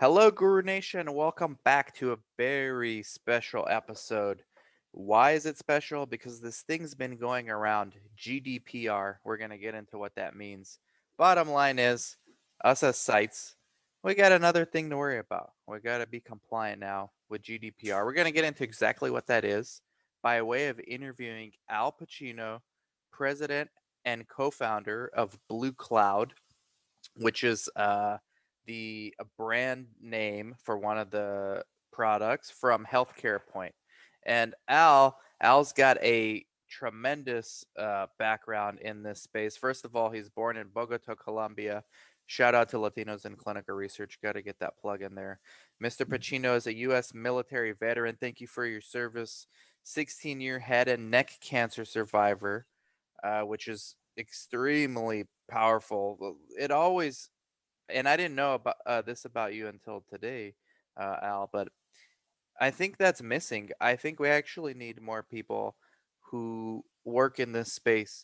Hello, Guru Nation. Welcome back to a very special episode. Why is it special? Because this thing's been going around GDPR. We're going to get into what that means. Bottom line is, us as sites, we got another thing to worry about. We got to be compliant now with GDPR. We're going to get into exactly what that is by way of interviewing Al Pacino, president and co founder of BlueCloud, which is the brand name for one of the products from Healthcare Point. And Al's got a tremendous background in this space. First of all, he's born in Bogota, Colombia. Shout out to Latinos in clinical research. Got to get that plug in there. Mr. Pacino is a U.S. military veteran. Thank you for your service. 16-year head and neck cancer survivor, which is extremely powerful. It always, and I didn't know about this about you until today, Al, but I think that's missing. I think we actually need more people who work in this space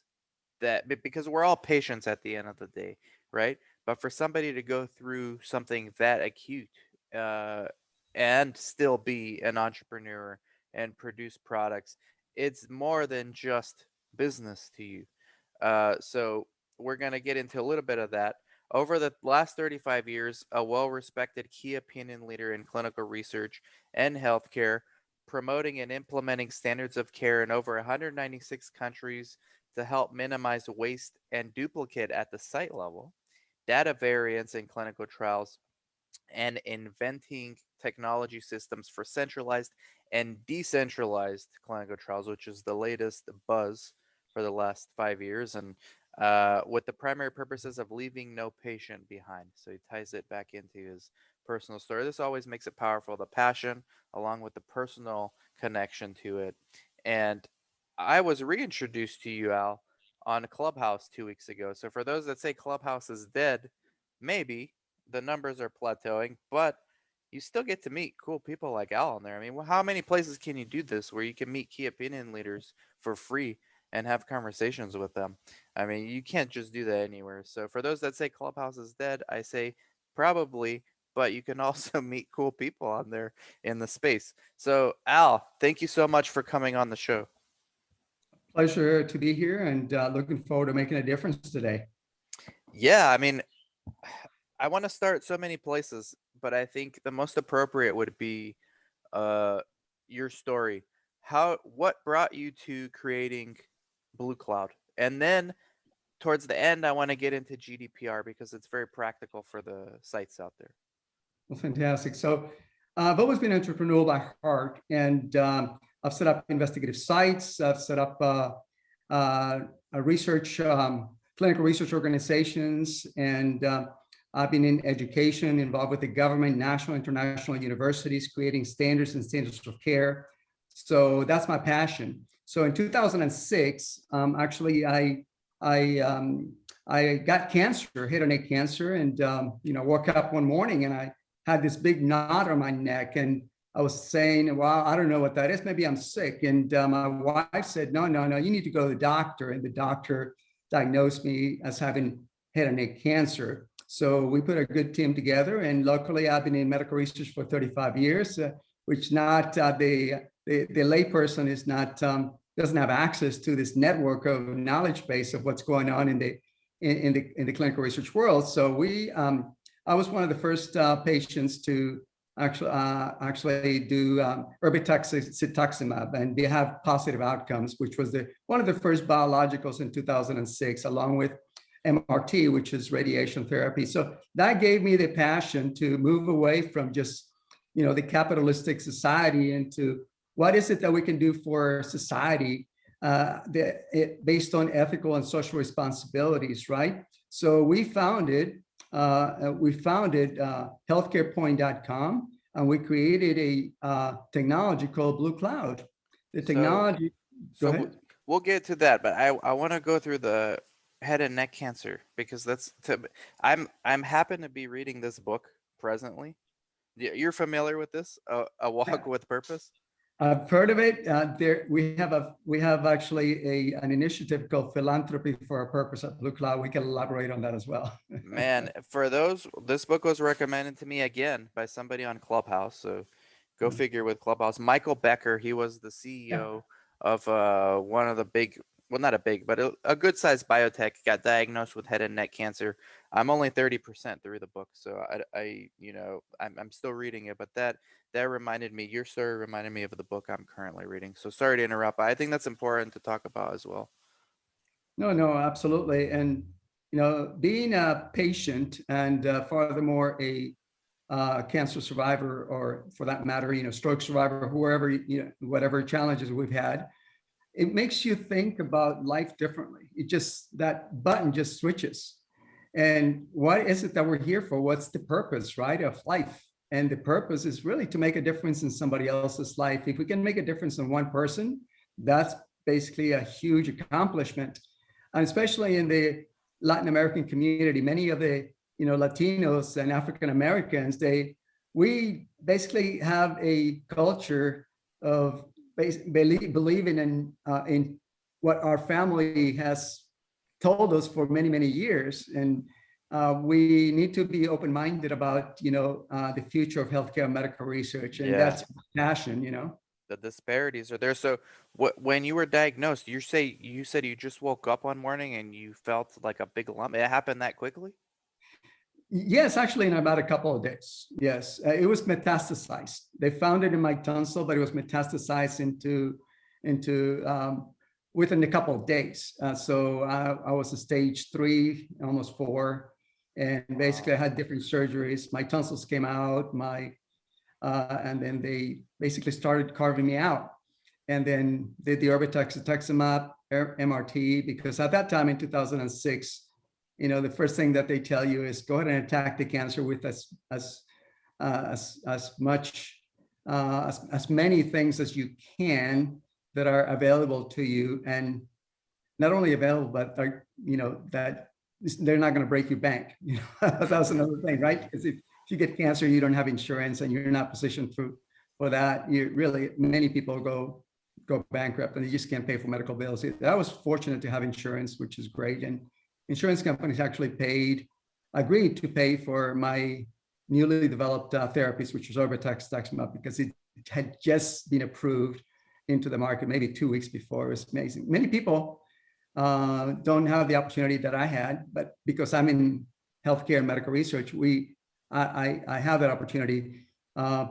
because we're all patients at the end of the day, right? But for somebody to go through something that acute uh, and still be an entrepreneur and produce products, it's more than just business to you. So we're going to get into a little bit of that. Over the last 35 years, a well respected key opinion leader in clinical research and healthcare, promoting and implementing standards of care in over 196 countries to help minimize waste and duplicate at the site level, data variance in clinical trials, and inventing technology systems for centralized and decentralized clinical trials, which is the latest buzz for the last 5 years, and with the primary purposes of leaving no patient behind. So he ties it back into his personal story. This always makes it powerful, the passion along with the personal connection to it. And I was reintroduced to you, Al, on Clubhouse 2 weeks ago. So for those that say Clubhouse is dead, maybe the numbers are plateauing, but you still get to meet cool people like Al on there. I mean, how many places can you do this where you can meet key opinion leaders for free and have conversations with them? I mean, you can't just do that anywhere. So for those that say Clubhouse is dead, I say probably, but you can also meet cool people on there in the space. So Al, thank you so much for coming on the show. Pleasure to be here and looking forward to making a difference today. Yeah, I mean, I want to start so many places, but I think the most appropriate would be uh your story. What brought you to creating Blue Cloud? And then towards the end I want to get into GDPR because it's very practical for the sites out there. Well, fantastic. So I've always been entrepreneurial by heart, and I've set up investigative sites. I've set up a research, clinical research organizations, and I've been in education, involved with the government, national, international universities, creating standards and standards of care. So that's my passion. So in 2006, actually, I got cancer, head and neck cancer, and woke up one morning and I had this big knot on my neck, and I was saying, "Well, I don't know what that is. Maybe I'm sick." And my wife said, "No, no, no, you need to go to the doctor." And the doctor diagnosed me as having head and neck cancer. So we put a good team together, and luckily, I've been in medical research for 35 years, which not the layperson is not doesn't have access to this network of knowledge base of what's going on in the clinical research world. So I was one of the first patients to actually do erbitux and have positive outcomes, which was one of the first biologicals in 2006, along with MRT, which is radiation therapy. So that gave me the passion to move away from just the capitalistic society into what is it that we can do for society based on ethical and social responsibilities, right? So we founded healthcarepoint.com, and we created a technology called BlueCloud. The So technology, go so ahead. we'll get to that, but I want to go through the head and neck cancer because I'm happen to be reading this book presently. You're familiar with this, A Walk Yeah. with Purpose? I've heard of it. We have actually an initiative called Philanthropy for a Purpose at BlueCloud. We can elaborate on that as well. Man, for those, this book was recommended to me again by somebody on Clubhouse. So go figure with Clubhouse. Michael Becker, he was the Yeah. CEO of one of the big, well, not a big, but a good sized biotech, got diagnosed with head and neck cancer. I'm only 30% through the book, so I'm still reading it, but that reminded me, your story reminded me of the book I'm currently reading. So sorry to interrupt, but I think that's important to talk about as well. No, no, absolutely. And, being a patient and furthermore, a cancer survivor, or for that matter, stroke survivor, whoever, whatever challenges we've had, it makes you think about life differently. That button just switches. And what is it that we're here for? What's the purpose, right, of life? And the purpose is really to make a difference in somebody else's life. If we can make a difference in one person, that's basically a huge accomplishment. And especially in the Latin American community, many of the Latinos and African Americans, we basically have a culture of believing in what our family has told us for many, many years. And we need to be open-minded about, the future of healthcare and medical research. And Yeah. that's passion. The disparities are there. So when you were diagnosed, you said you just woke up one morning and you felt like a big lump. It happened that quickly? Yes, actually, in about a couple of days. Yes, it was metastasized. They found it in my tonsil, but it was metastasized into within a couple of days. So I was a stage 3, almost 4, and basically I had different surgeries. My tonsils came out, and then they basically started carving me out, and then did the Erbitux, MRT, because at that time in 2006, the first thing that they tell you is go ahead and attack the cancer with as many things as you can that are available to you, and not only available, but that they're not going to break your bank. That's another thing, right? Because if you get cancer, you don't have insurance, and you're not positioned for that. Many people go bankrupt, and you just can't pay for medical bills. I was fortunate to have insurance, which is great, and insurance companies actually agreed to pay for my newly developed therapies, which was Erbitux, because it had just been approved into the market maybe 2 weeks before. It was amazing. Many people don't have the opportunity that I had, but because I'm in healthcare and medical research, I have that opportunity.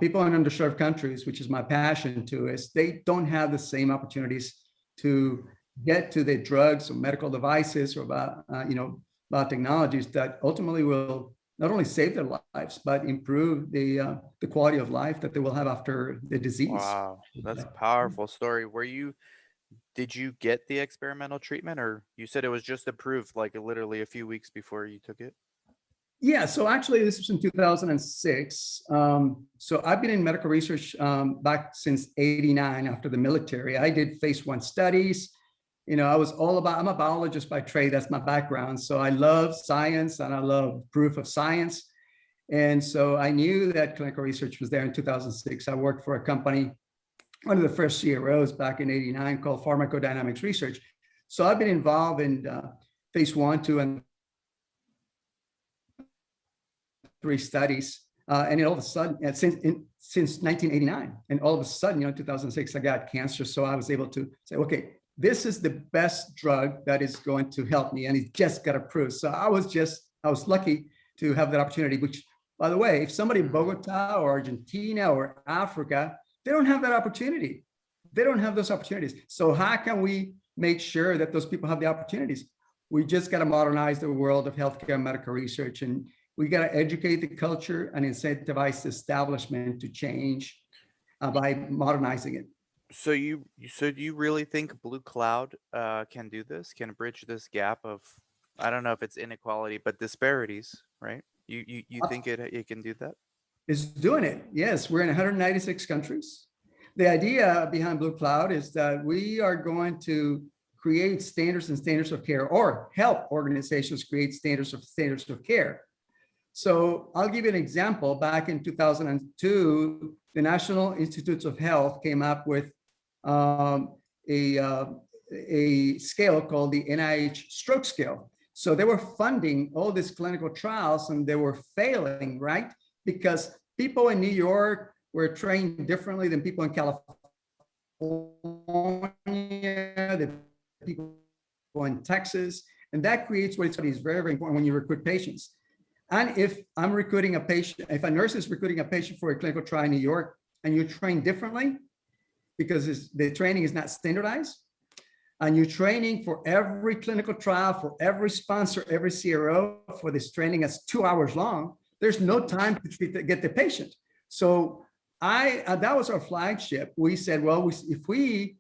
People in underserved countries, which is my passion too, is they don't have the same opportunities to get to the drugs or medical devices or about technologies that ultimately will not only save their lives, but improve the quality of life that they will have after the disease. Wow, that's a powerful story. Did you get the experimental treatment, or you said it was just approved like literally a few weeks before you took it? Yeah, so actually this was in 2006. So I've been in medical research back since 89 after the military. I did phase 1 studies. I'm a biologist by trade. That's my background. So I love science and I love proof of science. And so I knew that clinical research was there in 2006. I worked for a company, one of the first CROs back in 89, called Pharmacodynamics Research. So I've been involved in phase 1, 2, and 3 studies. And all of a sudden, since 1989, and all of a sudden, in 2006, I got cancer. So I was able to say, okay, this is the best drug that is going to help me, and it just got approved. So I was lucky to have that opportunity, which, by the way, if somebody in Bogota or Argentina or Africa, they don't have that opportunity. They don't have those opportunities. So how can we make sure that those people have the opportunities? We just got to modernize the world of healthcare and medical research, and we got to educate the culture and incentivize the establishment to change by modernizing it. So you really think BlueCloud can do this? Can bridge this gap of, I don't know if it's inequality, but disparities, right? You think it can do that? Is doing it. Yes, we're in 196 countries. The idea behind BlueCloud is that we are going to create standards and standards of care, or help organizations create standards of care. So I'll give you an example. Back in 2002, the National Institutes of Health came up with um, a, uh, a scale called the NIH stroke scale. So they were funding all these clinical trials and they were failing, right? Because people in New York were trained differently than people in California, the people in Texas. And that creates what is very, very important when you recruit patients. And if I'm recruiting a patient, if a nurse is recruiting a patient for a clinical trial in New York and you train differently because the training is not standardized, and you're training for every clinical trial, for every sponsor, every CRO, for this training that's 2 hours long, there's no time to get the patient. So that was our flagship. We said, well, if we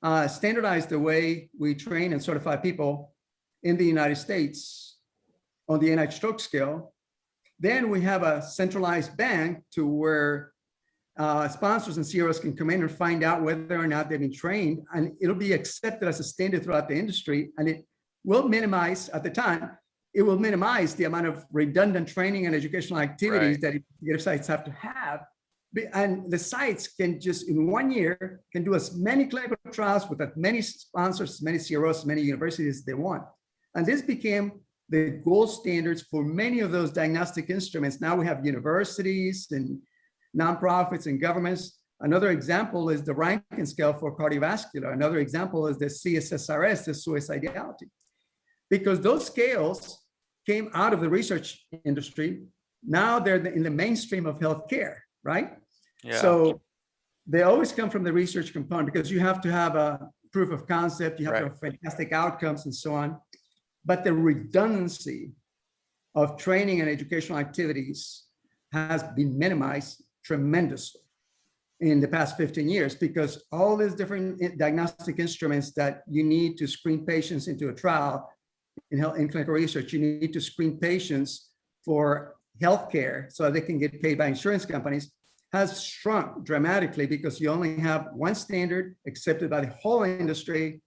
standardize the way we train and certify people in the United States on the NIH stroke scale, then we have a centralized bank to where sponsors and CROs can come in and find out whether or not they've been trained, and it'll be accepted as a standard throughout the industry. And it will minimize, at the time, it will minimize the amount of redundant training and educational activities that investigative sites have to have. And the sites can just, in 1 year, can do as many clinical trials with as many sponsors, as many CROs, as many universities as they want. And this became the gold standards for many of those diagnostic instruments. Now we have universities and nonprofits and governments. Another example is the Rankin scale for cardiovascular. Another example is the CSSRS, the suicidality. Because those scales came out of the research industry. Now they're in the mainstream of healthcare, right? Yeah. So they always come from the research component because you have to have a proof of concept, you have to have fantastic outcomes and so on. But the redundancy of training and educational activities has been minimized tremendously in the past 15 years because all these different diagnostic instruments that you need to screen patients into a trial in clinical research, you need to screen patients for healthcare so they can get paid by insurance companies, has shrunk dramatically because you only have one standard accepted by the whole industry.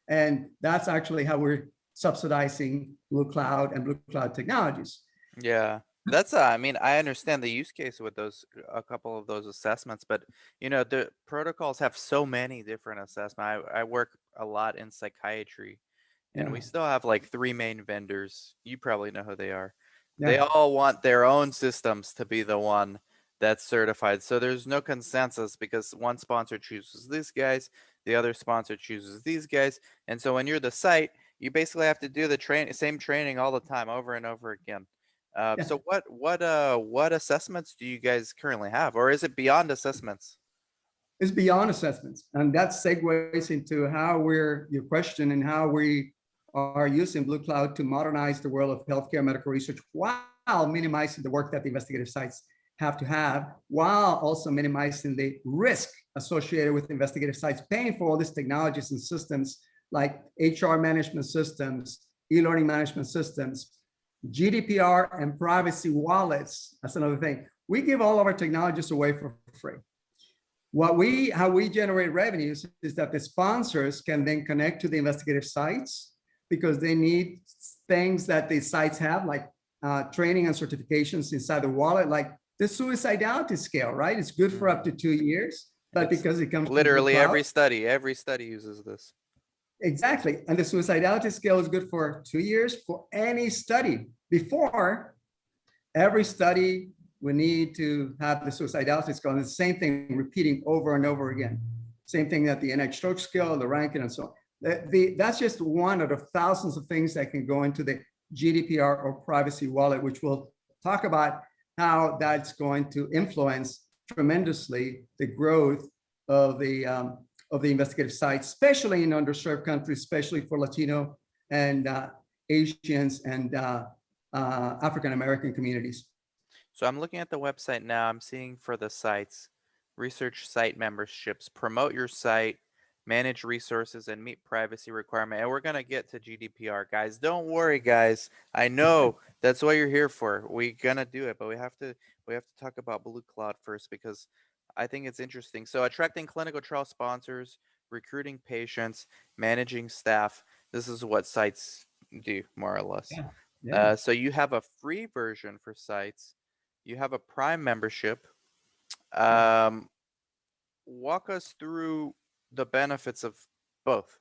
And that's actually how we're subsidizing BlueCloud and BlueCloud technologies. Yeah. That's I mean, I understand the use case with those a couple of those assessments, but the protocols have so many different assessments. I work a lot in psychiatry, and we Yeah, still have like three main vendors. You probably know who they are. They yeah, all want their own systems to be the one that's certified. So there's no consensus because one sponsor chooses these guys, the other sponsor chooses these guys. And so when you're the site, you basically have to do the same training all the time over and over again. yeah. So what assessments do you guys currently have, or is it beyond assessments? It's beyond assessments. And that segues into how your question and how we are using BlueCloud to modernize the world of healthcare medical research while minimizing the work that the investigative sites have to have, while also minimizing the risk associated with investigative sites paying for all these technologies and systems like HR management systems, e-learning management systems, GDPR and privacy wallets. That's another thing. We give all of our technologies away for free. How we generate revenues is that the sponsors can then connect to the investigative sites because they need things that the sites have, like training and certifications inside the wallet, like the suicidality scale, right? It's good for up to 2 years, but It's because it comes from literally BlueCloud, every study uses this. exactly. And the suicidality scale is good for 2 years for any study. Before, every study we need to have the suicidality scale, and the same thing repeating over and over again. Same thing that the NIH stroke scale, the Rankin, and so on. That's just one out of thousands of things that can go into the GDPR or privacy wallet, which we'll talk about how that's going to influence tremendously the growth of the investigative sites, especially in underserved countries, especially for Latino and Asians and African American communities. So I'm looking at the website now. I'm seeing for the sites, research site memberships, promote your site, manage resources, and meet privacy requirement. And we're gonna get to GDPR, guys. Don't worry, guys. I know that's what you're here for. We're gonna do it, but we have to talk about Blue Cloud first because I think it's interesting. So attracting clinical trial sponsors, recruiting patients, managing staff. This is what sites do, more or less. Yeah. Yeah, So you have a free version for sites. You have a Prime membership. yeah. Um, Walk us through the benefits of both,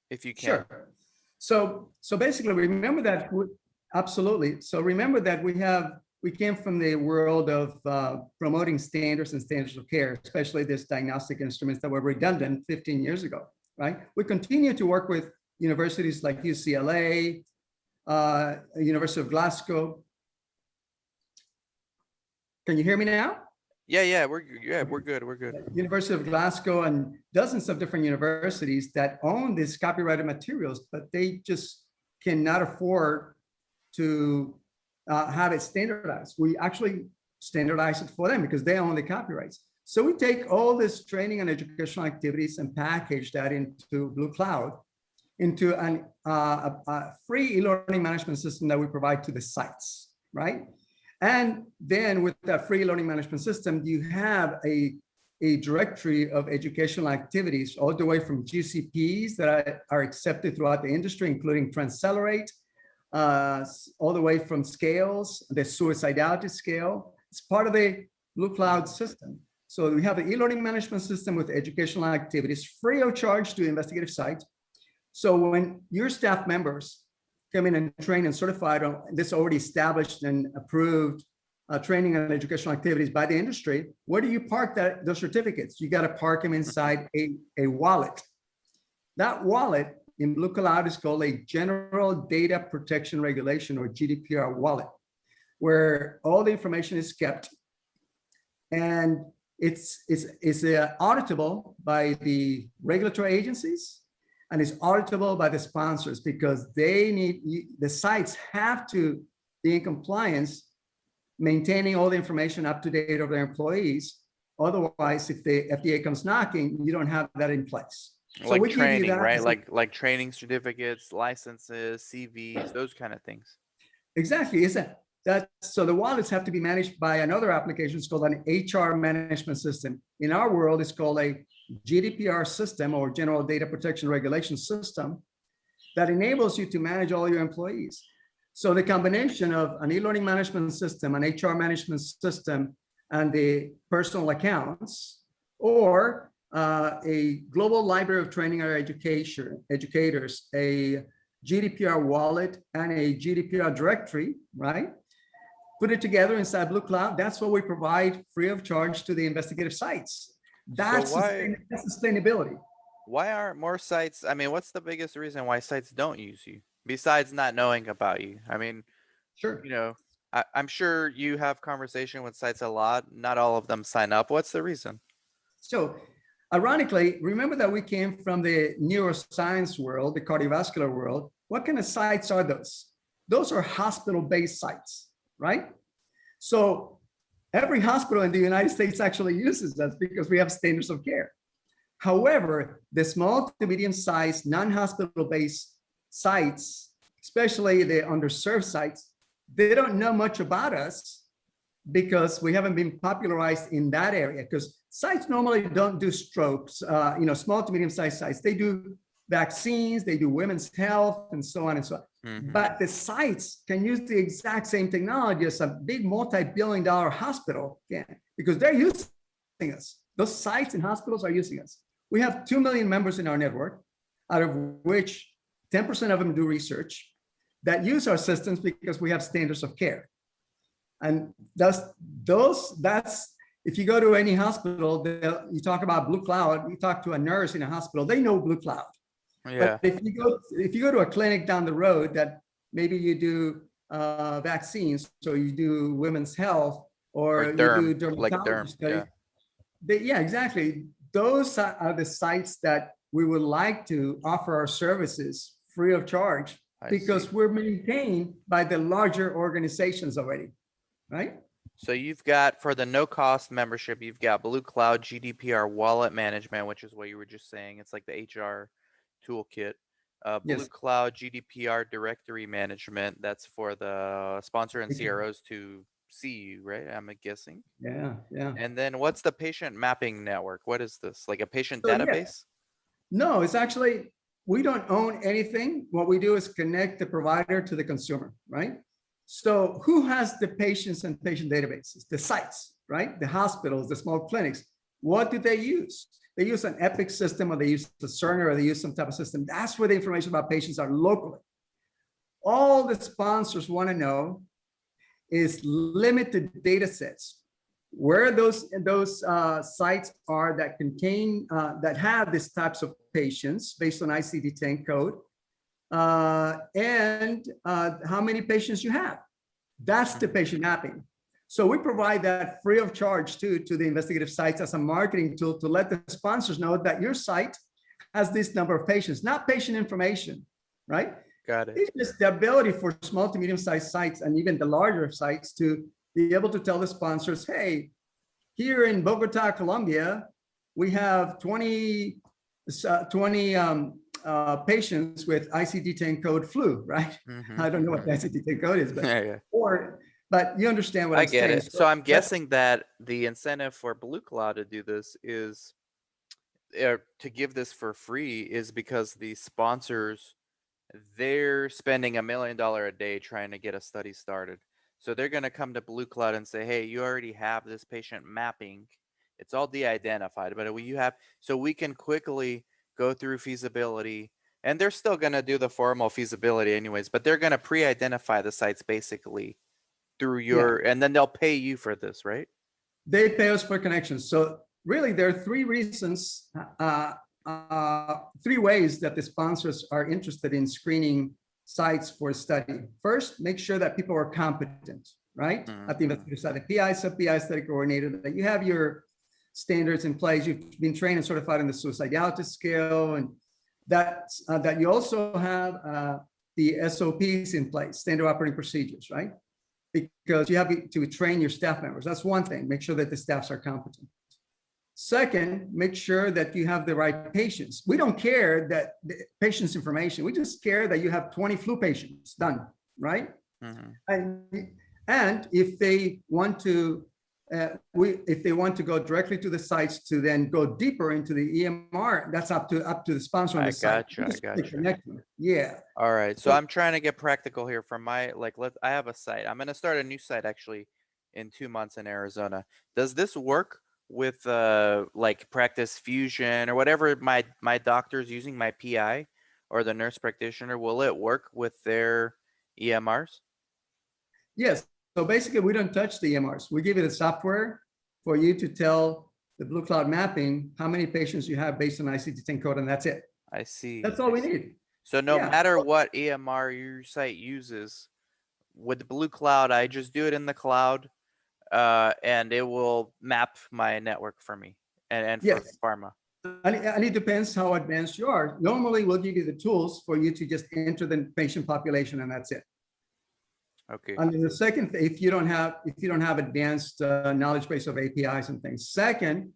if you can. Sure. So basically, remember that absolutely. So remember that we came from the world of promoting standards and standards of care, especially these diagnostic instruments that were redundant 15 years ago, right? We continue to work with universities like UCLA, University of Glasgow. Can you hear me now? We're good. We're good. University of Glasgow and dozens of different universities that own these copyrighted materials, but they just cannot afford to have it standardized. We actually standardize it for them because they own the copyrights. So we take all this training and educational activities and package that into BlueCloud, into a free e-learning management system that we provide to the sites, right? And then with that free learning management system, you have a directory of educational activities all the way from GCPs that are accepted throughout the industry, including Transcelerate, all the way from scales, the suicidality scale. It's part of the BlueCloud system. So we have the e-learning management system with educational activities free of charge to investigative sites. So when your staff members come in and train and certified on this already established and approved training and educational activities by the industry, where do you park those certificates? You got to park them inside a wallet. That wallet in BlueCloud is called a General Data Protection Regulation, or GDPR wallet, where all the information is kept, and it's auditable by the regulatory agencies, and it's auditable by the sponsors, because the sites have to be in compliance, maintaining all the information up to date of their employees. Otherwise, if the FDA comes knocking, you don't have that in place. So Like we give you training, that. right? Like training certificates, licenses, CVs, those kind of things. Exactly. Is that so? The wallets have to be managed by another application. It's called an HR management system. In our world, it's called a GDPR system, or General Data Protection Regulation system, that enables you to manage all your employees. So the combination of an e-learning management system, an HR management system, and the personal accounts, or a global library of training or educators, a GDPR wallet, and a GDPR directory, right? Put it together inside BlueCloud. That's what we provide free of charge to the investigative sites. So That's sustainability. why aren't more sites? I mean, what's the biggest reason why sites don't use you besides not knowing about you? I mean, Sure. you know, I'm sure you have conversation with sites a lot. Not all of them sign up. What's the reason? So, ironically, remember that we came from the neuroscience world, the cardiovascular world. What kind of sites are those? Those are hospital-based sites, right? So every hospital in the United States actually uses us because we have standards of care. However, the small to medium-sized non-hospital-based sites, especially the underserved sites, they don't know much about us because we haven't been popularized in that area. Because sites normally don't do strokes, small to medium-sized sites. They do vaccines, they do women's health, and so on and so on. Mm-hmm. But the sites can use the exact same technology as a big multi-billion-dollar hospital can, because they're using us. Those sites and hospitals are using us. We have 2 million members in our network, out of which 10% of them do research, that use our systems because we have standards of care. And that's if you go to any hospital, you talk about BlueCloud, you talk to a nurse in a hospital, they know BlueCloud. Yeah. But if you go to a clinic down the road that maybe you do vaccines, so you do women's health, or you do dermatology studies. Yeah, exactly. Those are the sites that we would like to offer our services free of charge, because we're maintained by the larger organizations already, right? So you've got, for the no cost membership, you've got BlueCloud GDPR wallet management, which is what you were just saying. It's like the HR toolkit. Yes. BlueCloud GDPR directory management. That's for the sponsor and CROs to see you, right? I'm guessing. Yeah, yeah. And then what's the patient mapping network? What is this? Like a patient So, yeah. database? No, it's actually we don't own anything. What we do is connect the provider to the consumer, right? So who has the patients and patient databases? The sites, right? The hospitals, the small clinics. What do they use? They use an Epic system, or they use the Cerner, or they use some type of system. That's where the information about patients are locally. All the sponsors want to know is limited data sets, where those sites are that contain that have these types of patients based on ICD-10 code, and how many patients you have. That's the patient mapping. So we provide that free of charge to the investigative sites as a marketing tool to let the sponsors know that your site has this number of patients, not patient information, right? Got it. It's just the ability for small to medium-sized sites and even the larger sites to be able to tell the sponsors, hey, here in Bogota, Colombia, we have 20 patients with ICD-10 code flu, right? Mm-hmm. I don't know what the ICD-10 code is, but Yeah. but you understand what I I'm get saying. it. So I'm guessing that the incentive for BlueCloud to do this is to give this for free is because the sponsors, they're spending $1 million a day trying to get a study started. So they're going to come to BlueCloud and say, hey, you already have this patient mapping. It's all de-identified, but you have, so we can quickly go through feasibility, and they're still going to do the formal feasibility anyways, but they're going to pre-identify the sites basically through your, and then they'll pay you for this, right? They pay us for connections. So really, there are three reasons, three ways that the sponsors are interested in screening sites for a study. First, make sure that people are competent, right? At the investigator side, the PI, sub-PI, study coordinator, that you have your standards in place. You've been trained and certified in the suicidality scale, and that you also have the SOPs in place, standard operating procedures, right? Because you have to train your staff members. That's one thing. Make sure that the staffs are competent. Second, make sure that you have the right patients. We don't care that the patient's information. We just care that you have 20 flu patients done, right? And if they want to, if they want to go directly to the sites to then go deeper into the EMR, that's up to the sponsor on the site. I gotcha. Yeah. All right. So I'm trying to get practical here from my, I have a site. I'm going to start a new site actually in 2 months in Arizona. Does this work with like Practice Fusion or whatever my doctor's using, my PI or the nurse practitioner? Will it work with their EMRs? Yes. So basically, we don't touch the EMRs. We give you the software for you to tell the BlueCloud mapping how many patients you have based on ICD-10 code, and that's it. I see. That's all we need. So no matter what EMR your site uses, with the BlueCloud, I just do it in the cloud, and it will map my network for me and for pharma. And it depends how advanced you are. Normally, we'll give you the tools for you to just enter the patient population, and that's it. Okay. And then the second, if you don't have advanced knowledge base of APIs and things. Second,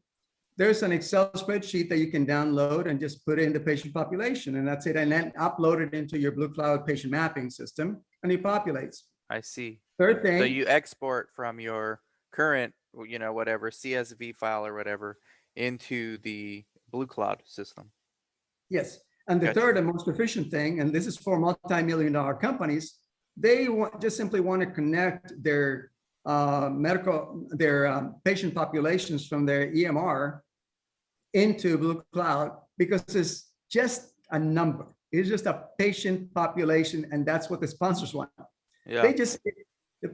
there's an Excel spreadsheet that you can download and just put in the patient population, and that's it. And then upload it into your BlueCloud patient mapping system, and it populates. I see. Third thing. So you export from your current, whatever CSV file or whatever into the BlueCloud system. Yes. And the third and most efficient thing, and this is for multi-million-dollar companies, they just simply want to connect their patient populations from their EMR into BlueCloud, because it's just a number. It's just a patient population, and that's what the sponsors want. They just,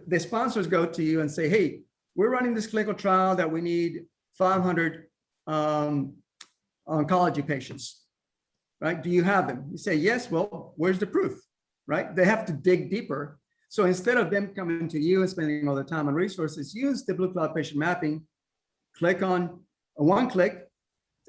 the sponsors go to you and say, hey, we're running this clinical trial that we need 500 oncology patients, right? Do you have them? You say, yes. Well, where's the proof, right? They have to dig deeper. So instead of them coming to you and spending all the time and resources, use the BlueCloud patient mapping, click on one click,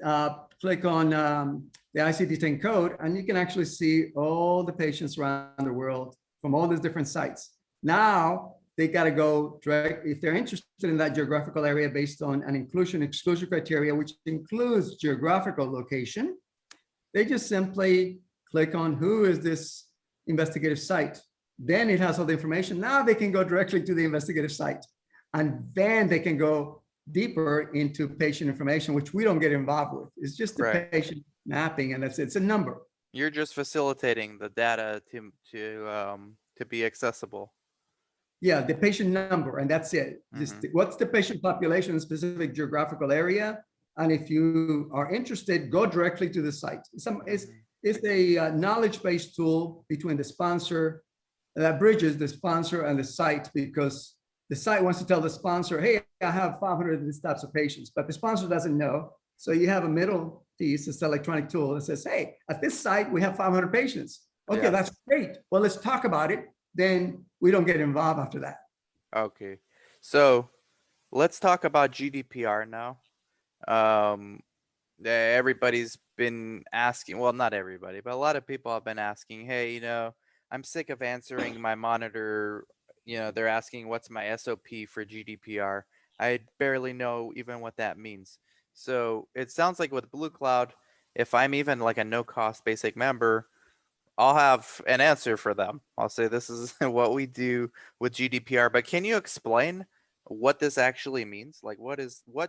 click on the ICD-10 code, and you can actually see all the patients around the world from all these different sites. Now they got to go direct, if they're interested in that geographical area based on an inclusion-exclusion criteria, which includes geographical location, they just simply click on who is this investigative site. Then it has all the information. Now they can go directly to the investigative site, and then they can go deeper into patient information, which we don't get involved with. It's just the patient mapping, and that's it. It's a number. You're just facilitating the data to be accessible. Yeah, the patient number, and that's it. Just Hmm. what's the patient population in a specific geographical area? And if you are interested, go directly to the site. Hmm. It's a knowledge-based tool between the sponsor that bridges the sponsor and the site, because the site wants to tell the sponsor, hey, I have 500 of these types of patients, but the sponsor doesn't know. So you have a middle piece, this electronic tool that says, hey, at this site, we have 500 patients. Okay, that's Yes. great. Well, let's talk about it. Then we don't get involved after that. Okay. So let's talk about GDPR now. Um, everybody's been asking, well, not everybody, but a lot of people have been asking, hey, I'm sick of answering my monitor. They're asking what's my SOP for GDPR. I barely know even what that means. So it sounds like with BlueCloud, if I'm even like a no cost basic member, I'll have an answer for them. I'll say this is what we do with GDPR, but can you explain what this actually means? Like what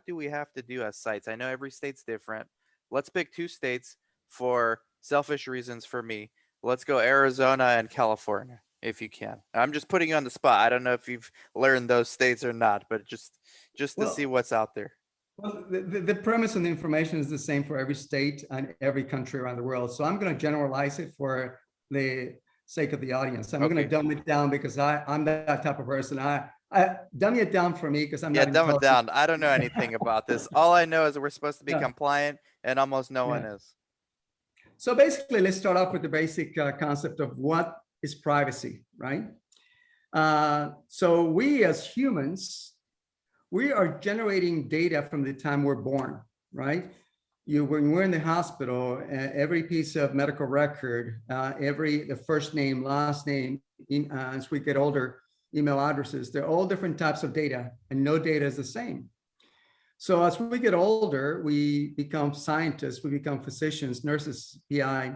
do we have to do as sites? I know every state's different. Let's pick two states for selfish reasons for me. Let's go Arizona and California if you can. I'm just putting you on the spot. I don't know if you've learned those states or not, but just to see Well, what's out there. the premise and the information is the same for every state and every country around the world. So I'm going to generalize it for the sake of the audience. I'm going to Okay. dumb it down because I'm that type of person. I dumb it down for me because I'm Yeah, not dumb it intelligent. down. I don't know anything about this. All I know is we're supposed to be Yeah, compliant, and almost no one yeah. is. So basically, let's start off with the basic concept of what is privacy, right? So we as humans, we are generating data from the time we're born, right? When we're in the hospital, every piece of medical record, the first name, last name, as we get older, email addresses, they're all different types of data, and no data is the same. So as we get older, we become scientists, we become physicians, nurses, PI.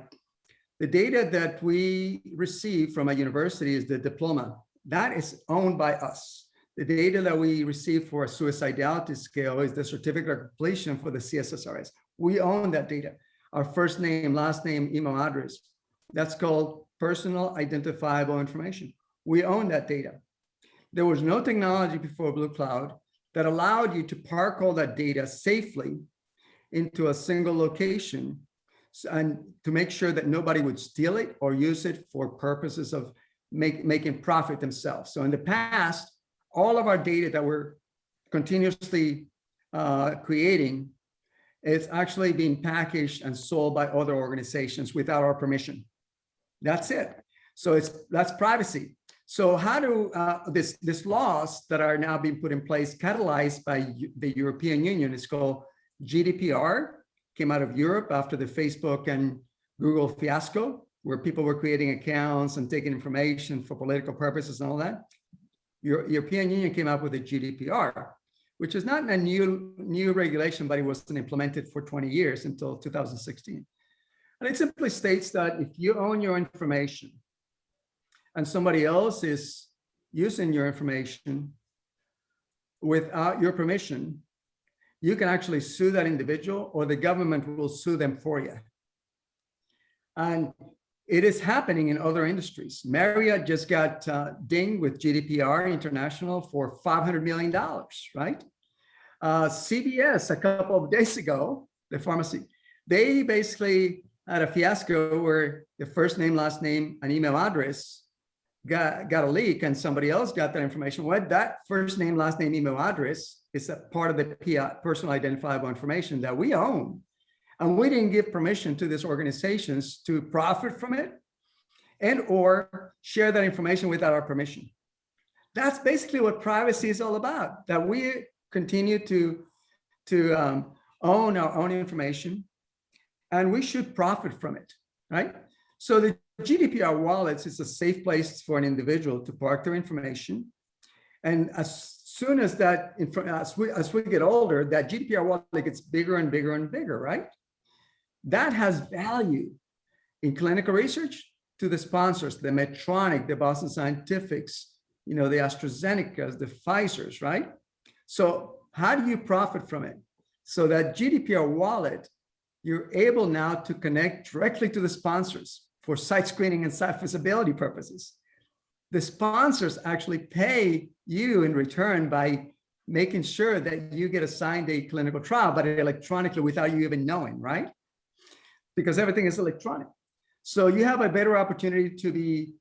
The data that we receive from a university is the diploma. That is owned by us. The data that we receive for a suicidality scale is the certificate of completion for the CSSRS. We own that data. Our first name, last name, email address. That's called personal identifiable information. We own that data. There was no technology before BlueCloud that allowed you to park all that data safely into a single location and to make sure that nobody would steal it or use it for purposes of making profit themselves. So in the past, all of our data that we're continuously creating is actually being packaged and sold by other organizations without our permission. That's it. So that's privacy. So how do this laws that are now being put in place, catalyzed by the European Union, is called GDPR, came out of Europe after the Facebook and Google fiasco, where people were creating accounts and taking information for political purposes and all that. European Union came up with a GDPR, which is not a new regulation, but it wasn't implemented for 20 years until 2016. And it simply states that if you own your information and somebody else is using your information without your permission, you can actually sue that individual, or the government will sue them for you. And it is happening in other industries. Marriott just got dinged with GDPR International for $500 million, right? CVS, a couple of days ago, the pharmacy, they basically had a fiasco where the first name, last name, and email address got a leak, and somebody else got that information. Well, that first name, last name, email address is a part of the personal identifiable information that we own. And we didn't give permission to these organizations to profit from it and or share that information without our permission. That's basically what privacy is all about, that we continue to own our own information, and we should profit from it, right? So the GDPR wallets is a safe place for an individual to park their information. And as soon as as we get older, that GDPR wallet gets bigger and bigger and bigger, right? That has value in clinical research to the sponsors, the Medtronic, the Boston Scientifics, the AstraZenecas, the Pfizers, right? So how do you profit from it? So that GDPR wallet you're able now to connect directly to the sponsors for site screening and site feasibility purposes. The sponsors actually pay you in return by making sure that you get assigned a clinical trial, but electronically without you even knowing, right? Because everything is electronic. So you have a better opportunity to be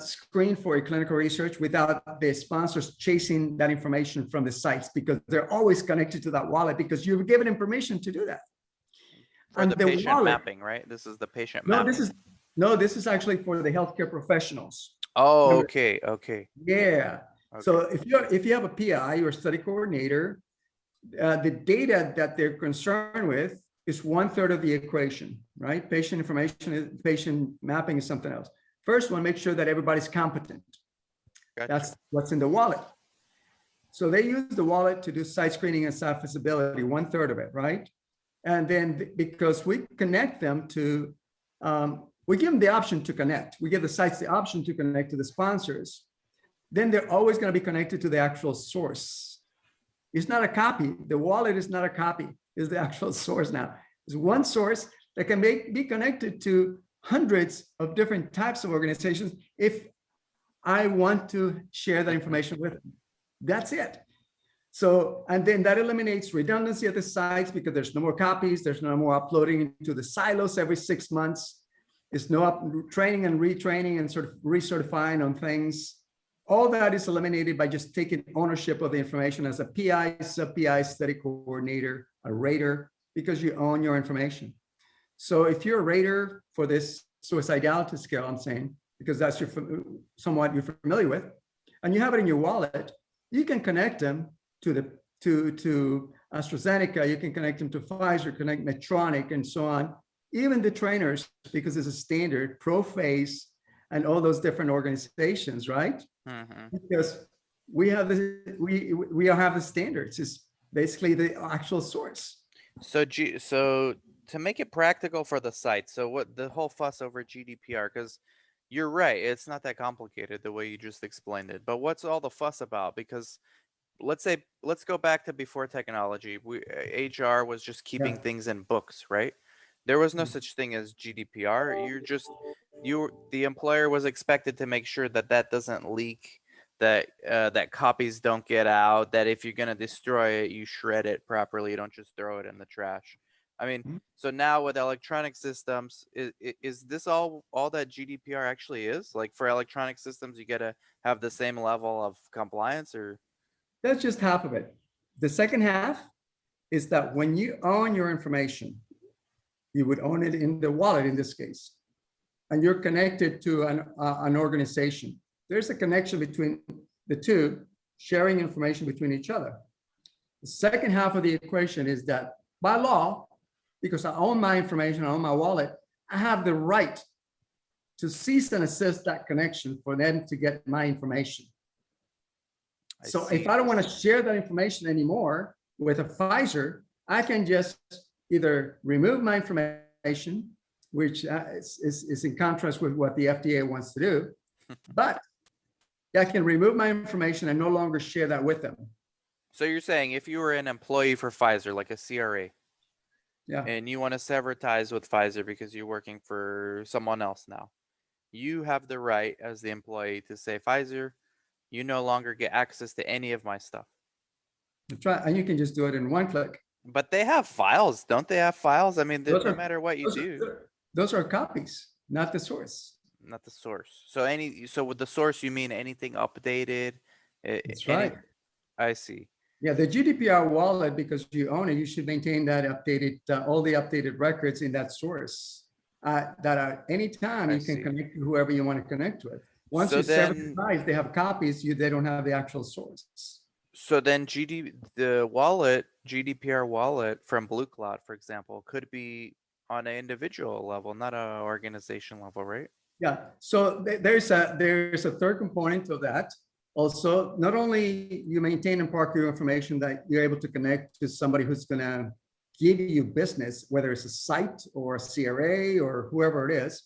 screened for a clinical research without the sponsors chasing that information from the sites, because they're always connected to that wallet because you've given them permission to do that. For And the the patient wallet, mapping, right? This is the patient no, mapping. this is actually for the healthcare professionals. Oh, Remember? okay, okay, Yeah. So okay. if you have a PI or study coordinator, the data that they're concerned with is 1/3 of the equation, right? Patient information, patient mapping is something else. First one, make sure that everybody's competent. Gotcha. That's what's in the wallet. So they use the wallet to do site screening and site feasibility, 1/3 of it, right? And then because we connect them to, we give them the option to connect. We give the sites the option to connect to the sponsors. Then they're always going to be connected to the actual source. It's not a copy. The wallet is not a copy. It's the actual source now. It's one source that can be connected to hundreds of different types of organizations if I want to share that information with them. That's it. So, and then that eliminates redundancy at the sites because there's no more copies. There's no more uploading into the silos every 6 months. There's no training and retraining and sort of recertifying on things. All that is eliminated by just taking ownership of the information as a PI, sub-PI, study coordinator, a rater, because you own your information. So if you're a rater for this suicidality scale, I'm saying, because that's somewhat you're familiar with, and you have it in your wallet, you can connect them to AstraZeneca, you can connect them to Pfizer, connect Medtronic, and so on. Even the trainers, because it's a standard, ProPhase, and all those different organizations, right? Mm-hmm. Because we have we have the standards. It's basically the actual source. So to make it practical for the site, so what the whole fuss over GDPR, because you're right, it's not that complicated the way you just explained it. But what's all the fuss about? Because let's go back to before technology. HR was just keeping Yeah. things in books, right? There was no such thing as GDPR. The employer was expected to make sure that that doesn't leak, that copies don't get out, that if you're gonna destroy it, you shred it properly. You don't just throw it in the trash. I mean, Mhm. so now with electronic systems, is this all that GDPR actually is? Like for electronic systems, you gotta have the same level of compliance, or That's just half of it. The second half is that when you own your information, you would own it in the wallet in this case, and you're connected to an organization. There's a connection between the two, sharing information between each other. The second half of the equation is that by law, because I own my information, I own my wallet, I have the right to cease and assist that connection for them to get my information. I So see. if I don't want to share that information anymore with a Pfizer, I can just either remove my information, which is in contrast with what the FDA wants to do, but I can remove my information and no longer share that with them. So you're saying if you were an employee for Pfizer, like a CRA, Yeah. and you want to sever ties with Pfizer because you're working for someone else now, you have the right as the employee to say, Pfizer, you no longer get access to any of my stuff. Try, and you can just do it in one click. But they have files, don't they have files? I mean, Those no are matter what you those do, are, those are copies, not the source. not the source. So with the source, you mean anything updated? That's Any, right. I see. Yeah, the GDPR wallet, because you own it, you should maintain that updated, all the updated records in that source. That at any time I you can see. connect to whoever you want to connect with. Once So you sever the then, ties, they have copies. They don't have the actual source. the wallet, GDPR wallet from BlueCloud, for example, could be on an individual level, not an organization level, right? Yeah. So there's a third component of that. Also, not only you maintain and park your information that you're able to connect to somebody who's going to give you business, whether it's a site or a CRA or whoever it is.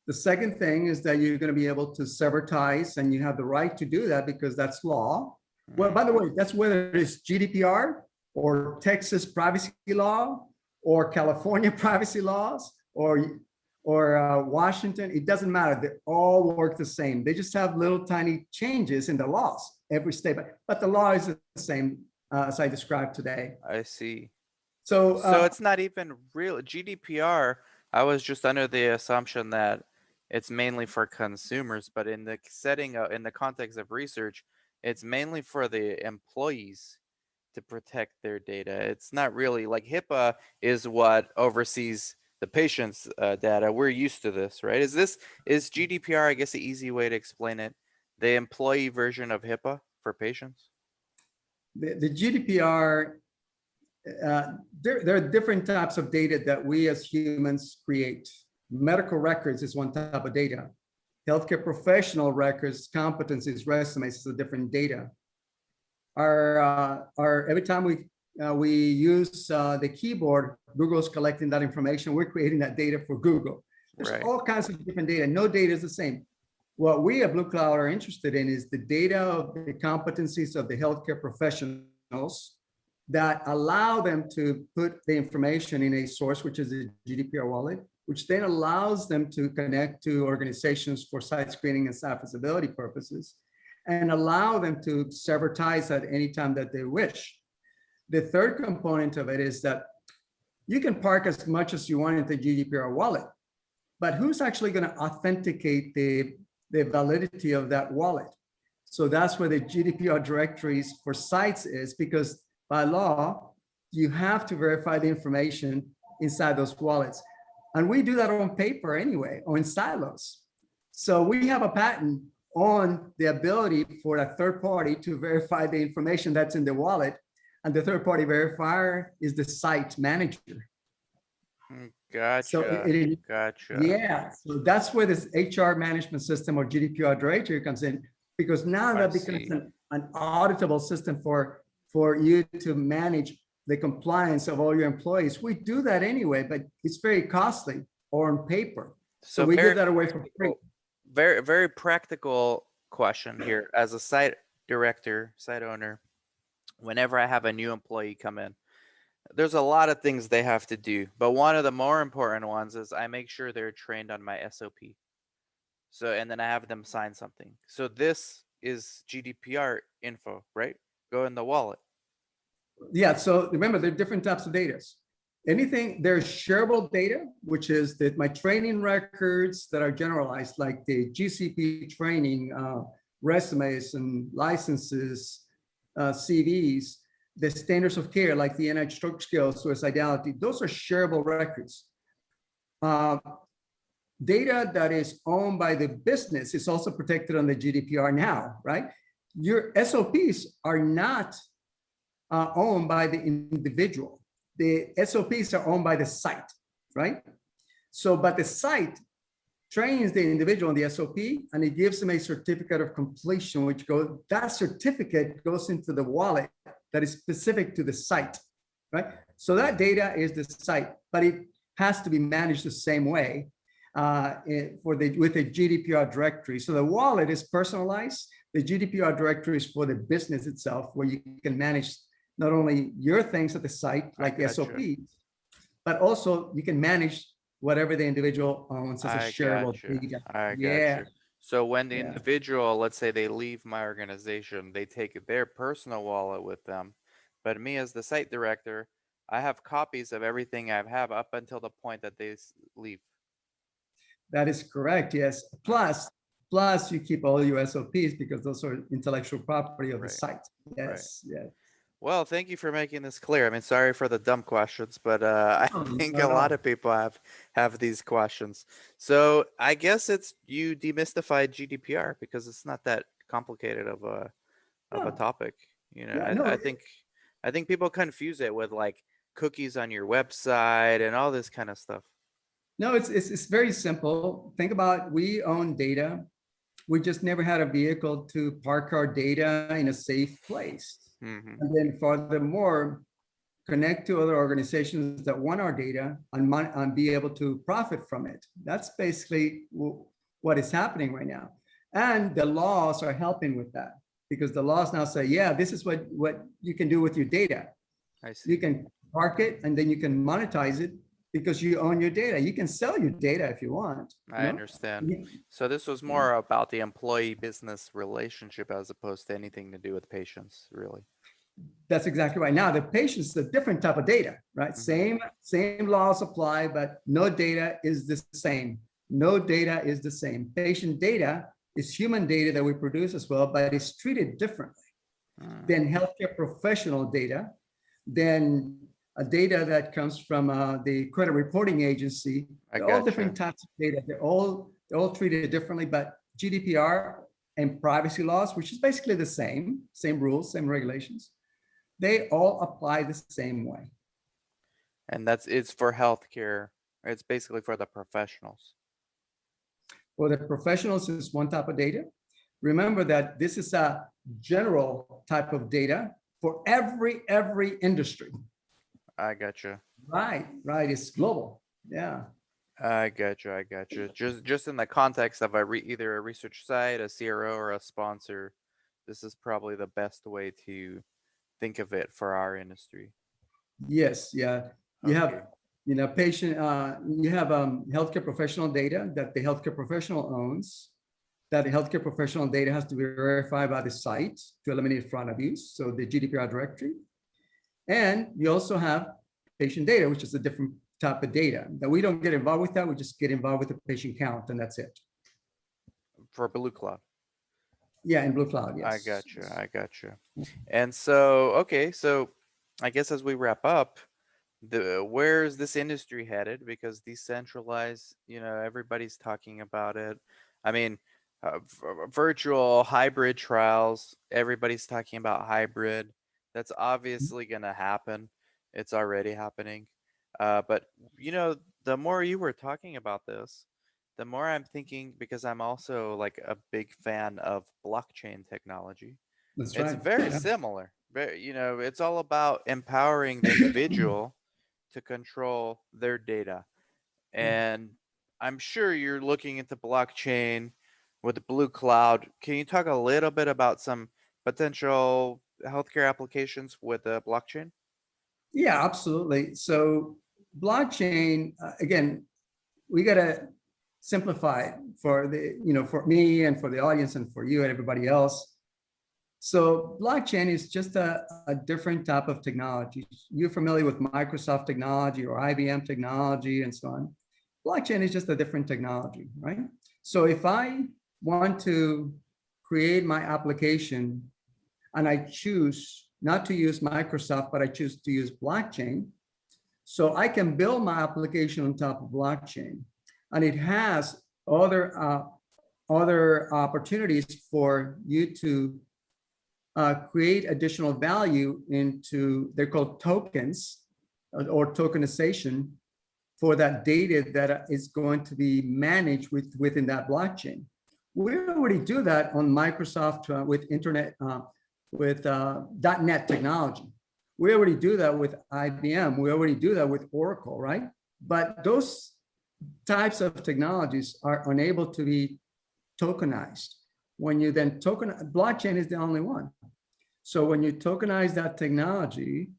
The second thing is that you're going to be able to sever ties, and you have the right to do that because that's law. Well, by the way, that's whether it's GDPR or Texas privacy law or California privacy laws, or Washington, it doesn't matter. They all work the same. They just have little tiny changes in the laws every state, but the law is the same as I described today. I see. So So it's not even real GDPR. I was just under the assumption that it's mainly for consumers, but in the setting in the context of research, it's mainly for the employees to protect their data. It's not really like HIPAA is what oversees the patient's data. We're used to this, right? Is GDPR, I guess, the easy way to explain it, the employee version of HIPAA for patients? the GDPR, there are different types of data that we as humans create. Medical records is one type of data. Healthcare professional records, competencies, resumes is a different data. Our every time we use the keyboard, Google's collecting that information. We're creating that data for Google. There's Right. all kinds of different data. No data is the same. What we at BlueCloud are interested in is the data of the competencies of the healthcare professionals that allow them to put the information in a source, which is the GDPR wallet, which then allows them to connect to organizations for site screening and site visibility purposes, and allow them to sever ties at any time that they wish. The third component of it is that you can park as much as you want into the GDPR wallet, but who's actually going to authenticate the validity of that wallet? So that's where the GDPR directories for sites is, because by law, you have to verify the information inside those wallets. And we do that on paper anyway, or in silos. So we have a patent on the ability for a third party to verify the information that's in the wallet. And the third party verifier is the site manager. So Gotcha. Gotcha. yeah, so that's where this HR management system or GDPR directory comes in, because now I that becomes see. an auditable system for you to manage the compliance of all your employees. We do that anyway, but it's very costly or on paper. So we give that away for free. Very practical question here. As a site director, site owner, whenever I have a new employee come in, there's a lot of things they have to do, but one of the more important ones is I make sure they're trained on my SOP. So, and then I have them sign something. So this is GDPR info, right? Go in the wallet. Yeah, so remember, there are different types of data. There's shareable data, which is that my training records that are generalized, like the GCP training, resumes and licenses, CVs, the standards of care, like the NIH stroke scale, suicidality, those are shareable records. Data that is owned by the business is also protected on the GDPR now, right? Your SOPs are not owned by the individual. The SOPs are owned by the site, right? So, but the site trains the individual on the SOP and it gives them a certificate of completion, that certificate goes into the wallet that is specific to the site, right? So that data is the site, but it has to be managed the same way with a GDPR directory. So the wallet is personalized. The GDPR directory is for the business itself, where you can manage not only your things at the site, like SOPs, but also you can manage whatever the individual owns as a shareable data. I got you. So when the individual, let's say they leave my organization, they take their personal wallet with them, but me as the site director, I have copies of everything I have up until the point that they leave. That is correct, yes. Plus you keep all your SOPs because those are intellectual property of the site. Yes, yes. Well, thank you for making this clear. I mean, sorry for the dumb questions, but I think a lot of people have these questions. So I guess you demystified GDPR because it's not that complicated of a topic. You know, I think people confuse it with like cookies on your website and all this kind of stuff. No, it's very simple. Think about, we own data. We just never had a vehicle to park our data in a safe place. Mm-hmm. And then furthermore, connect to other organizations that want our data and be able to profit from it. That's basically what is happening right now. And the laws are helping with that, because the laws now say, yeah, this is what you can do with your data. I see. You can park it, and then you can monetize it because you own your data. You can sell your data if you want, you I know? understand. You- So this was more about the employee business relationship as opposed to anything to do with patients, really. That's exactly right. Now, the patient's a different type of data, right? Hmm. Same laws apply, but no data is the same. No data is the same. Patient data is human data that we produce as well, but it's treated differently Mm, than healthcare professional data, than a data that comes from the credit reporting agency. I They're all gotcha. different types of data. They're all treated differently, but GDPR and privacy laws, which is basically the same rules, same regulations, they all apply the same way. And it's for healthcare. It's basically for the professionals. For the professionals, it's one type of data. Remember that this is a general type of data for every industry. I gotcha. Right. It's global. Yeah. I gotcha. I gotcha. Just in the context of either a research site, a CRO, or a sponsor, this is probably the best way to think of it for our industry. Yes. Yeah. You have, Okay. patient. You have healthcare professional data that the healthcare professional owns. That the healthcare professional data has to be verified by the site to eliminate fraud abuse. So the GDPR directory. And you also have patient data, which is a different type of data that we don't get involved with that. We just get involved with the patient count and that's it. For BlueCloud. Yeah, in BlueCloud, I yes. gotcha. I gotcha. And so, okay, so I guess as we wrap up, where's this industry headed? Because decentralized, everybody's talking about it. I mean, virtual hybrid trials, everybody's talking about hybrid. That's obviously going to happen. It's already happening. But the more you were talking about this, the more I'm thinking, because I'm also like a big fan of blockchain technology. That's It's right. very Yeah. similar. Very, it's all about empowering the individual to control their data. And I'm sure you're looking into blockchain with the BlueCloud. Can you talk a little bit about some potential healthcare applications with the blockchain? Yeah, absolutely. So blockchain, again, we got to simplify it for for me and for the audience and for you and everybody else. So blockchain is just a different type of technology. You're familiar with Microsoft technology or IBM technology and so on. Blockchain is just a different technology, right? So if I want to create my application and I choose not to use Microsoft, but I choose to use blockchain, so I can build my application on top of blockchain, and it has other opportunities for you to create additional value into, they're called tokens or tokenization for that data that is going to be managed within that blockchain. We already do that on Microsoft with internet, with .NET technology. We already do that with IBM. We already do that with Oracle, right? But those types of technologies are unable to be tokenized. When you then blockchain is the only one. So when you tokenize that technology,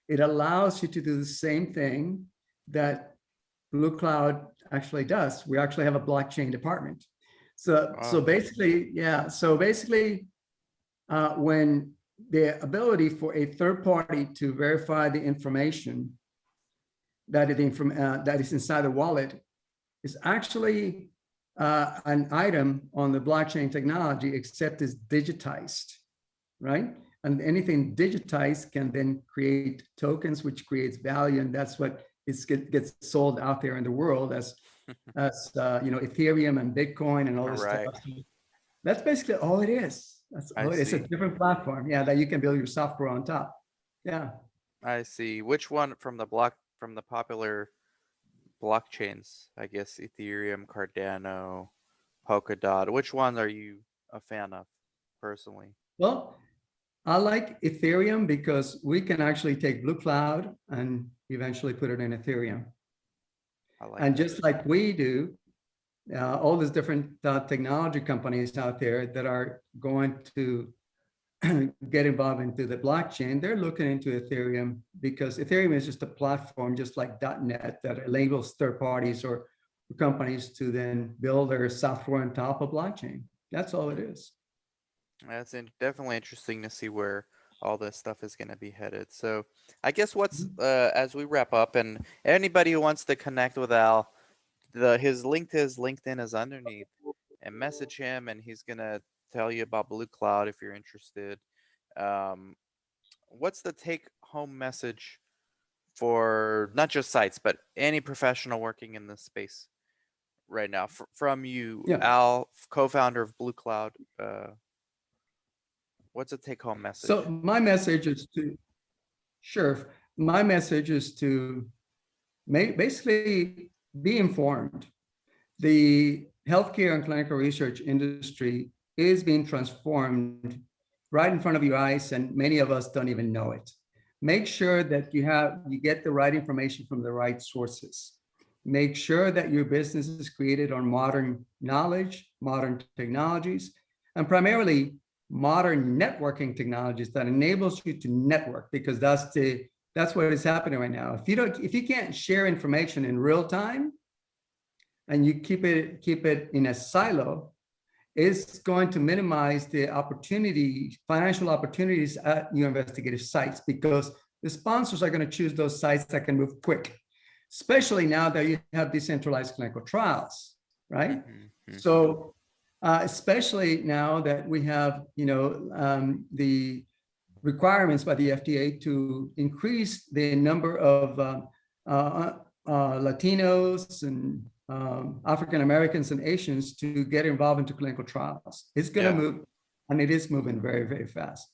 it allows you to do the same thing that BlueCloud actually does. We actually have a blockchain department. So Wow. basically, yeah. So basically, when the ability for a third party to verify the information that is inside the wallet is actually an item on the blockchain technology, except it's digitized, right? And anything digitized can then create tokens, which creates value, and that's what gets sold out there in the world as Ethereum and Bitcoin and all this stuff. Right. That's basically all it is. That's I all it is. It's a see. different platform, yeah, that you can build your software on top. Yeah. I see. Which one from the popular blockchains? I guess Ethereum, Cardano, Polkadot. Which one are you a fan of personally? Well, I like Ethereum because we can actually take BlueCloud and eventually put it in Ethereum. I like And that. just like we do, all these different technology companies out there that are going to get involved into the blockchain, they're looking into Ethereum because Ethereum is just a platform, just like .NET, that enables third parties or companies to then build their software on top of blockchain. That's all it is. Definitely interesting to see where all this stuff is going to be headed. So I guess what's Mhm. as we wrap up, and anybody who wants to connect with Al, his link to his LinkedIn is underneath, and message him, and he's gonna tell you about BlueCloud if you're interested. Um, what's the take home message for not just sites, but any professional working in this space right now from you, Yeah. Al, co-founder of BlueCloud? What's a take home So message? my message is to, sure, my message is to basically be informed. The healthcare and clinical research industry is being transformed right in front of your eyes, and many of us don't even know it. Make sure that you get the right information from the right sources. Make sure that your business is created on modern knowledge, modern technologies, and primarily modern networking technologies that enables you to network, because that's what is happening right now. If you can't share information in real time, and you keep it in a silo, it's going to minimize the financial opportunities at your investigative sites, because the sponsors are going to choose those sites that can move quick, especially now that you have decentralized clinical trials, right? Hmm. Hmm. So, especially now that we have, the requirements by the FDA to increase the number of Latinos and African Americans and Asians to get involved into clinical trials. It's going to Yeah. move, and it is moving very, very fast.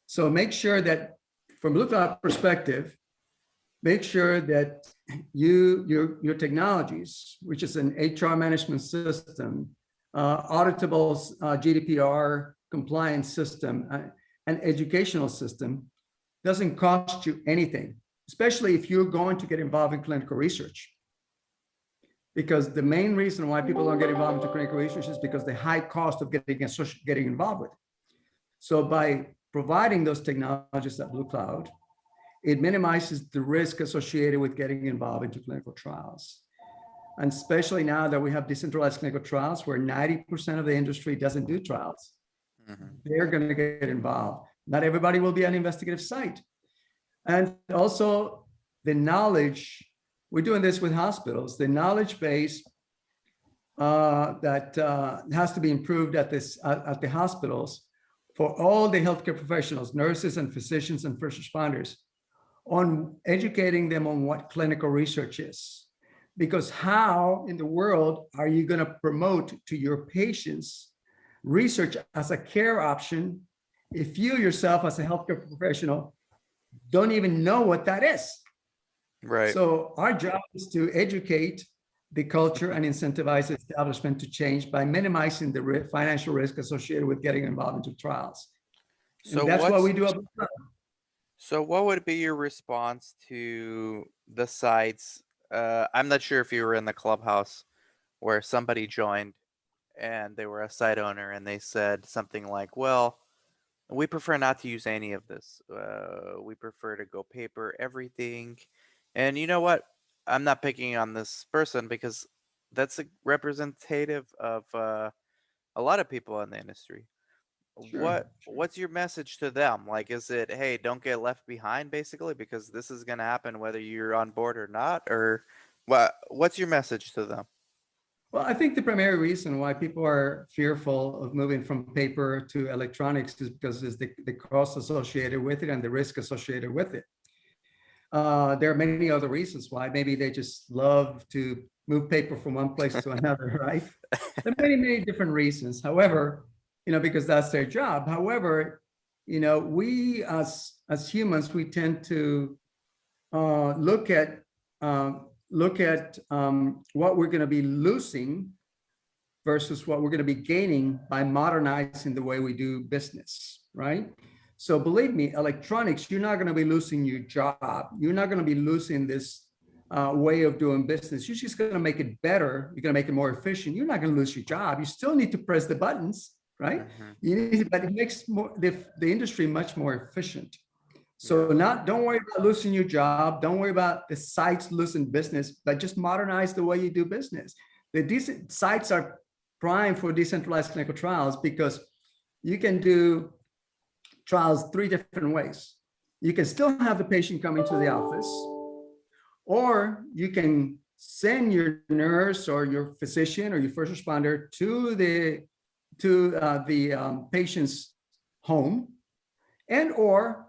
So make sure that, from BlueCloud perspective, make sure that your technologies, which is an HR management system, auditable GDPR compliance system, an educational system, doesn't cost you anything, especially if you're going to get involved in clinical research. Because the main reason why people don't get involved into clinical research is because the high cost of getting involved with. So by providing those technologies at BlueCloud, it minimizes the risk associated with getting involved into clinical trials. And especially now that we have decentralized clinical trials where 90% of the industry doesn't do trials, Hmm. they're going to get involved. Not everybody will be an investigative site. And also the knowledge, we're doing this with hospitals, the knowledge base that has to be improved at the hospitals for all the healthcare professionals, nurses and physicians and first responders, on educating them on what clinical research is. Because how in the world are you going to promote to your patients research as a care option if you yourself as a healthcare professional don't even know what that is? Right. So our job is to educate the culture and incentivize establishment to change by minimizing the financial risk associated with getting involved into trials. And So that's what what's we do. so what would be your response to the sites? I'm not sure if you were in the clubhouse where somebody joined and they were a site owner and they said something like, "Well, we prefer not to use any of this. We prefer to go paper everything." And you know what? I'm not picking on this person because that's a representative of a lot of people in the industry. Sure. What's your message to them? Like, is it, hey, don't get left behind, basically, because this is going to happen whether you're on board or not? Or what's your message to them? Well, I think the primary reason why people are fearful of moving from paper to electronics is because of the cost associated with it and the risk associated with it. There are many other reasons why. Maybe they just love to move paper from one place to another, right? There are many, many different reasons. However, because that's their job. However, we as humans, we tend to look at what we're going to be losing versus what we're going to be gaining by modernizing the way we do business, right? So believe me, electronics, you're not going to be losing your job. You're not going to be losing this way of doing business. You're just going to make it better. You're going to make it more efficient. You're not going to lose your job. You still need to press the buttons. right? Mm-hmm. But it makes the industry much more efficient. So Yeah. not don't worry about losing your job. Don't worry about the sites losing business, but just modernize the way you do business. The decent sites are prime for decentralized clinical trials because you can do trials three different ways. You can still have the patient come into the office, or you can send your nurse or your physician or your first responder to the patient's home, and or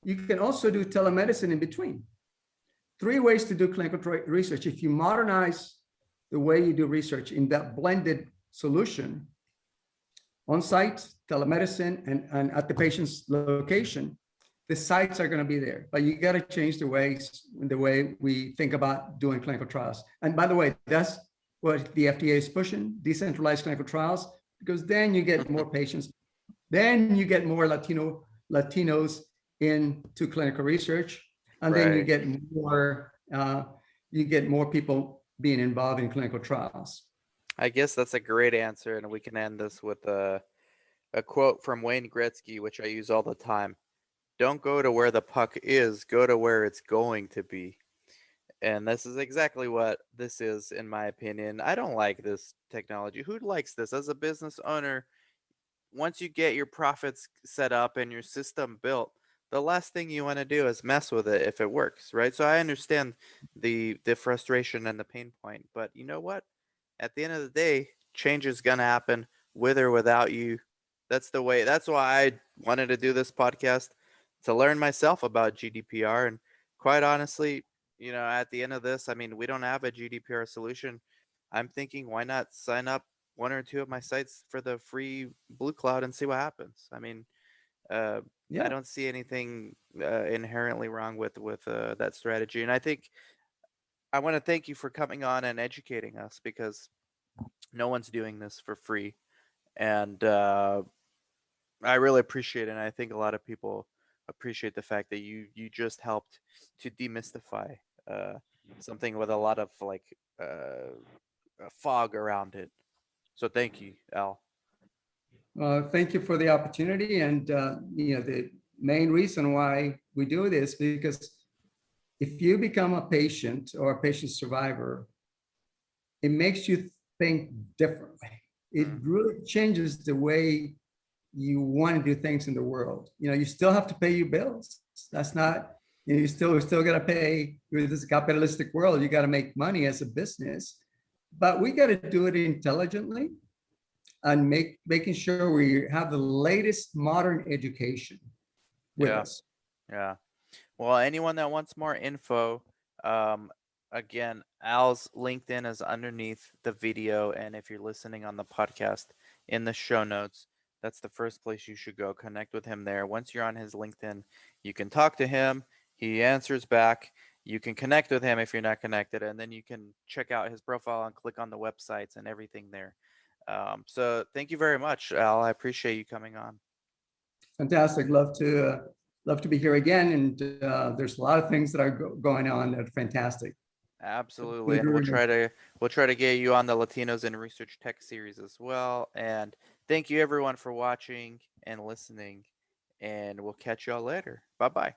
you can also do telemedicine in between. Three ways to do clinical research. If you modernize the way you do research in that blended solution, on site, telemedicine, and at the patient's location, the sites are going to be there. But you got to change the way we think about doing clinical trials. And by the way, that's what the FDA is pushing: decentralized clinical trials, because then you get more patients, then you get more Latinos into clinical research, and then Right. you get more people being involved in clinical trials. I guess that's a great answer, and we can end this with a quote from Wayne Gretzky, which I use all the time. Don't go to where the puck is, go to where it's going to be. And this is exactly what this is, in my opinion. I don't like this technology. Who likes this? As a business owner, once you get your profits set up and your system built, the last thing you want to do is mess with it if it works, right? So I understand the frustration and the pain point, but you know what? At the end of the day, change is gonna happen with or without you. That's the way. That's why I wanted to do this podcast, to learn myself about GDPR. And quite honestly, at the end of this, I mean, we don't have a GDPR solution. I'm thinking, why not sign up one or two of my sites for the free BlueCloud and see what happens? I mean, uh, I Yeah. don't see anything inherently wrong with that strategy. And I think I want to thank you for coming on and educating us, because no one's doing this for free, and I really appreciate it. And I think a lot of people appreciate the fact that you just helped to demystify uh, something with a lot of like fog around it. So thank you, Al. Thank you for the opportunity. And the main reason why we do this, because if you become a patient or a patient survivor, it makes you think differently. It Hmm. really changes the way you want to do things in the world. You still have to pay your bills. That's not, you still got to pay. With this capitalistic world, you got to make money as a business, but we got to do it intelligently and making sure we have the latest modern education with Yeah, us. yeah. Well, anyone that wants more info, um, again, Al's LinkedIn is underneath the video, and if you're listening on the podcast, in the show notes, that's the first place you should go. Connect with him there. Once you're on his LinkedIn, you can talk to him. He answers back. You can connect with him if you're not connected, and then you can check out his profile and click on the websites and everything there. So thank you very much, Al. I appreciate you coming on. Fantastic. Love to be here again. And there's a lot of things that are going on that are fantastic. Absolutely, and Good. we'll try to get you on the Latinos in Research Tech series as well. And thank you everyone for watching and listening, and we'll catch y'all later. Bye bye.